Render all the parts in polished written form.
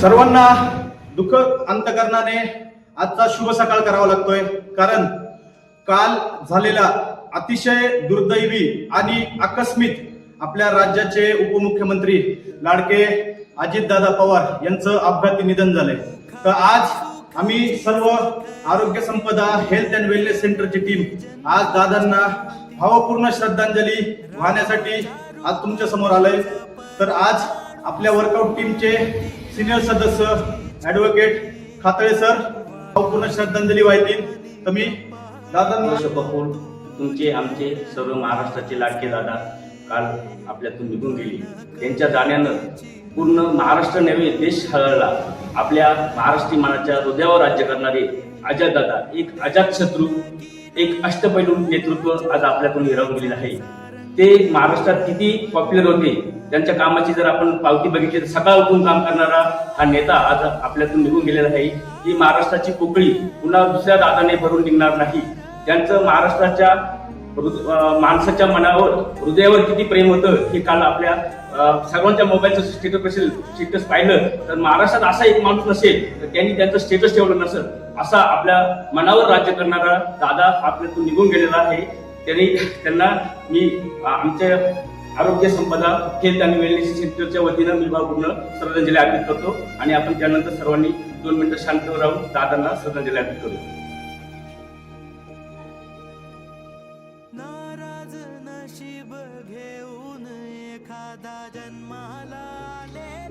सर्वांना दुःख अंतकरणाने आजचा शुभ सकाळ करावा लागतोय, कारण काल झालेला अतिशय दुर्दैवी आणि आकस्मिक आपल्या राज्याचे उपमुख्यमंत्री लाडके अजितदादा पवार यांचं अपघाती निधन झालंय. तर आज आम्ही सर्व आरोग्य संपदा हेल्थ अँड वेलनेस सेंटरची टीम आज दादांना भावपूर्ण श्रद्धांजली वाहण्यासाठी आज तुमच्या समोर आलोय. तर आज आपल्या वर्कआउट टीमचे सिनियर सदस्य ॲडव्होकेट खातळे सर भावपूर्ण श्रद्धांजली वाहतील. तर मी दादांना बघून तुमचे आमचे सर्व महाराष्ट्राचे लाडके दादा काल आपल्यातून निघून गेले. त्यांच्या जाण्यानं पूर्ण महाराष्ट्र नव्हे देश हळहळला. आपल्या महाराष्ट्री मानाच्या हृदयावर राज्य करणारे अजितदादा, एक अजातशत्रू, एक अष्टपैलू नेतृत्व आज आपल्यातून हिरावून गेलेलं आहे. ते महाराष्ट्रात किती पॉप्युलर होते, त्यांच्या कामाची जर आपण पावती बघितली तर सकाळ उठून काम करणारा हा नेता आज आपल्यातून निघून गेलेला आहे. ही महाराष्ट्राची पोकळी पुन्हा दुसऱ्या दादाने भरून निघणार नाही. त्यांचं महाराष्ट्राच्या माणसाच्या मनावर हृदयावर किती प्रेम होतं हे काल आपल्या सर्वांच्या मोबाईलचं स्टेटस पाहिलं तर महाराष्ट्रात असा एक माणूस नसेल तर त्यांनी त्यांचं स्टेटस ठेवलं नसेल. असा आपल्या मनावर राज्य करणारा दादा आपल्यातून निघून गेलेला आहे. त्यांना मी आमच्या आरोग्य संपदा हेल्थ आणि वेलनेस सेंटरच्या वतीनं मी भावपूर्ण श्रद्धांजली अर्पित करतो आणि आपण त्यानंतर सर्वांनी 2 मिनिटं शांत राहून दादांना श्रद्धांजली अर्पित करू. नाराज नशीब घेऊन एखादा जन्माला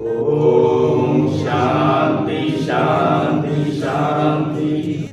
ओम शांती शांती शांती.